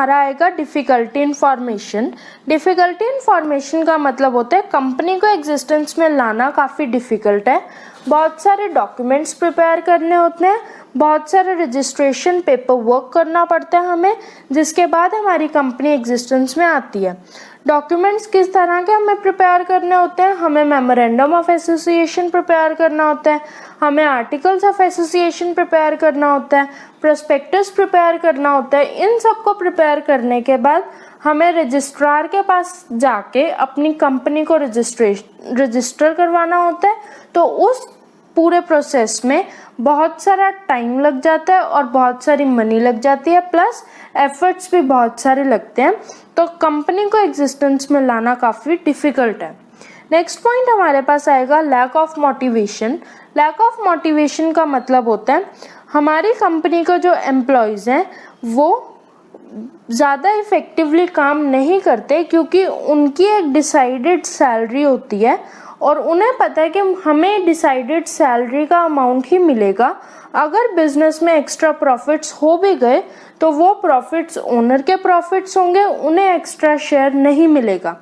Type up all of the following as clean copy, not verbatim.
हमारा आएगा difficulty information. Difficulty information का मतलब होता है कंपनी को एग्जिस्टेंस में लाना काफ़ी डिफ़िकल्ट है, बहुत सारे डॉक्यूमेंट्स प्रिपेयर करने होते हैं, बहुत सारे रजिस्ट्रेशन पेपर वर्क करना पड़ता है हमें, जिसके बाद हमारी कंपनी एग्जिस्टेंस में आती है। डॉक्यूमेंट्स किस तरह के हमें प्रिपेयर करने होते हैं? हमें मेमोरेंडम ऑफ एसोसिएशन प्रिपेयर करना होता है, हमें आर्टिकल्स ऑफ एसोसिएशन प्रिपेयर करना होता है, प्रोस्पेक्टस प्रिपेयर करना होता है। इन सब को प्रिपेयर करने के बाद हमें रजिस्ट्रार के पास जाके अपनी कंपनी को रजिस्टर करवाना होता है। तो उस पूरे प्रोसेस में बहुत सारा टाइम लग जाता है और बहुत सारी मनी लग जाती है, प्लस एफर्ट्स भी बहुत सारे लगते हैं। तो कंपनी को एग्जिस्टेंस में लाना काफ़ी डिफ़िकल्ट है। नेक्स्ट पॉइंट हमारे पास आएगा lack of motivation. Lack of motivation का मतलब होता है हमारी कंपनी को जो एम्प्लॉयज़ हैं वो ज़्यादा इफ़ेक्टिवली काम नहीं करते, क्योंकि उनकी एक डिसाइडेड सैलरी होती है और उन्हें पता है कि हमें डिसाइडेड सैलरी का अमाउंट ही मिलेगा। अगर बिजनेस में एक्स्ट्रा प्रॉफिट्स हो भी गए तो वो प्रॉफिट्स ओनर के प्रॉफिट्स होंगे, उन्हें एक्स्ट्रा शेयर नहीं मिलेगा,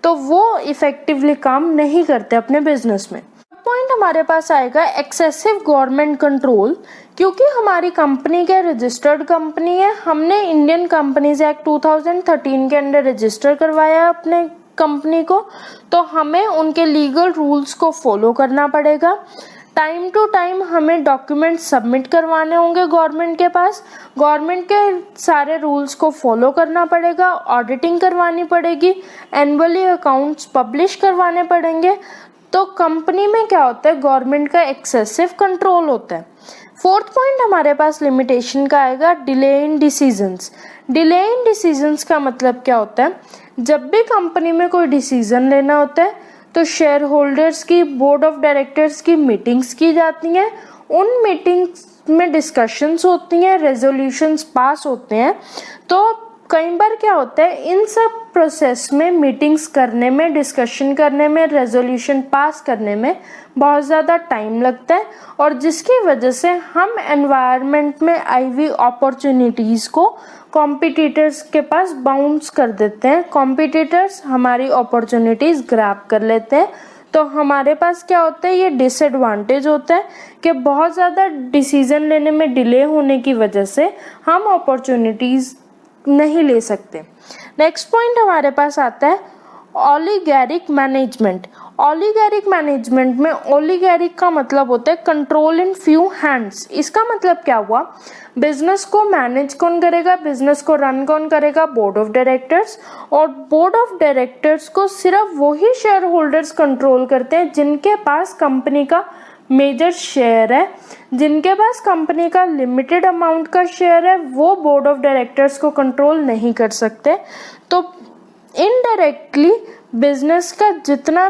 तो वो इफ़ेक्टिवली काम नहीं करते अपने बिजनेस में। पॉइंट हमारे पास आएगा एक्सेसिव गवर्नमेंट कंट्रोल। क्योंकि हमारी कंपनी के रजिस्टर्ड कंपनी है, हमने इंडियन कंपनीज एक्ट 2013 के अंडर रजिस्टर करवाया अपने कंपनी को, तो हमें उनके लीगल रूल्स को फॉलो करना पड़ेगा। टाइम टू टाइम हमें डॉक्यूमेंट सबमिट करवाने होंगे गवर्नमेंट के पास, गवर्नमेंट के सारे रूल्स को फॉलो करना पड़ेगा, ऑडिटिंग करवानी पड़ेगी, एनुअली अकाउंट्स पब्लिश करवाने पड़ेंगे। तो कंपनी में क्या होता है, गवर्नमेंट का एक्सेसिव कंट्रोल होता है। फोर्थ पॉइंट हमारे पास लिमिटेशन का आएगा delay in decisions. Delay in decisions का मतलब क्या होता है, जब भी कंपनी में कोई डिसीजन लेना होता है तो शेयर होल्डर्स की, बोर्ड ऑफ डायरेक्टर्स की मीटिंग्स की जाती हैं, उन मीटिंग्स में डिस्कशंस होती हैं, रेजोल्यूशंस पास होते हैं। तो कई बार क्या होता है, इन सब प्रोसेस में मीटिंग्स करने में, डिस्कशन करने में, रेजोल्यूशन पास करने में बहुत ज़्यादा टाइम लगता है, और जिसकी वजह से हम एनवायरनमेंट में आई हुई अपॉर्चुनिटीज़ को कॉम्पिटिटर्स के पास बाउंस कर देते हैं। कॉम्पिटिटर्स हमारी अपॉर्चुनिटीज़ ग्रैब कर लेते हैं। तो हमारे पास क्या होता है, ये डिसएडवांटेज होता है कि बहुत ज़्यादा डिसीज़न लेने में डिले होने की वजह से हम अपॉर्चुनिटीज़ नहीं ले सकते। नेक्स्ट पॉइंट हमारे पास आता है ओलिगैरिक मैनेजमेंट। ओलिगैरिक मैनेजमेंट में ओलिगैरिक का मतलब होता है कंट्रोल इन फ्यू हैंड्स। इसका मतलब क्या हुआ, बिजनेस को मैनेज कौन करेगा, बिजनेस को रन कौन करेगा, बोर्ड ऑफ डायरेक्टर्स, और बोर्ड ऑफ डायरेक्टर्स को सिर्फ वही शेयर होल्डर्स कंट्रोल करते हैं जिनके पास कंपनी का मेजर शेयर है। जिनके पास कंपनी का लिमिटेड अमाउंट का शेयर है वो बोर्ड ऑफ डायरेक्टर्स को कंट्रोल नहीं कर सकते। तो इनडायरेक्टली बिजनेस का जितना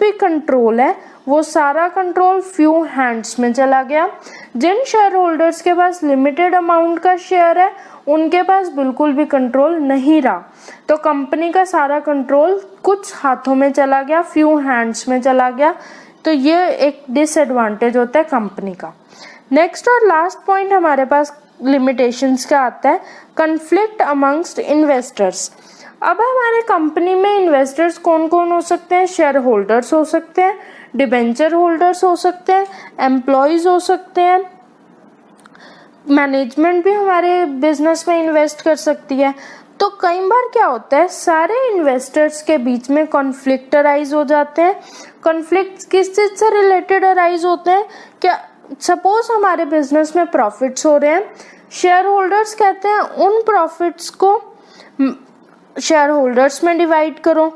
भी कंट्रोल है वो सारा कंट्रोल फ्यू हैंड्स में चला गया। जिन शेयर होल्डर्स के पास लिमिटेड अमाउंट का शेयर है उनके पास बिल्कुल भी कंट्रोल नहीं रहा, तो कंपनी का सारा कंट्रोल कुछ हाथों में चला गया, फ्यू हैंड्स में चला गया। तो ये एक डिसएडवांटेज होता है कंपनी का। नेक्स्ट और लास्ट पॉइंट हमारे पास लिमिटेशंस का आता है कन्फ्लिक्ट अमंगस्ट इन्वेस्टर्स। अब हमारे कंपनी में इन्वेस्टर्स कौन कौन हो सकते हैं, शेयर होल्डर्स हो सकते हैं, डिबेंचर होल्डर्स हो सकते हैं, एम्प्लॉयज हो सकते हैं, मैनेजमेंट भी हमारे बिजनेस में इन्वेस्ट कर सकती है। तो कई बार क्या होता है, सारे इन्वेस्टर्स के बीच में कॉन्फ्लिक्ट अराइज हो जाते हैं। कॉन्फ्लिक्ट किस चीज़ से रिलेटेड अराइज होते हैं, क्या सपोज हमारे बिजनेस में प्रॉफिट्स हो रहे हैं, शेयर होल्डर्स कहते हैं उन प्रॉफिट्स को शेयर होल्डर्स में डिवाइड करो,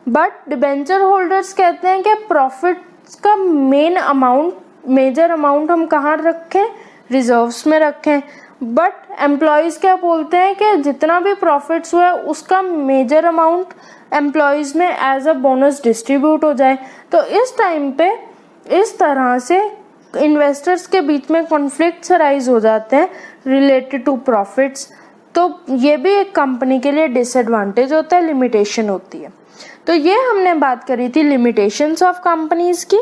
बट डिबेंचर होल्डर्स कहते हैं कि प्रॉफिट्स का मेजर अमाउंट हम कहाँ रखें, रिजर्व्स में रखें। बट एम्प्लॉयज़ क्या बोलते हैं कि जितना भी प्रॉफिट्स हुआ है उसका मेजर अमाउंट एम्प्लॉयज़ में एज अ बोनस डिस्ट्रीब्यूट हो जाए। तो इस टाइम पे इस तरह से इन्वेस्टर्स के बीच में कॉन्फ्लिक्ट्स अराइज हो जाते हैं रिलेटेड टू प्रॉफिट्स। तो ये भी एक कंपनी के लिए डिसएडवांटेज होता है, लिमिटेशन होती है। तो ये हमने बात करी थी लिमिटेशंस ऑफ कंपनीज की।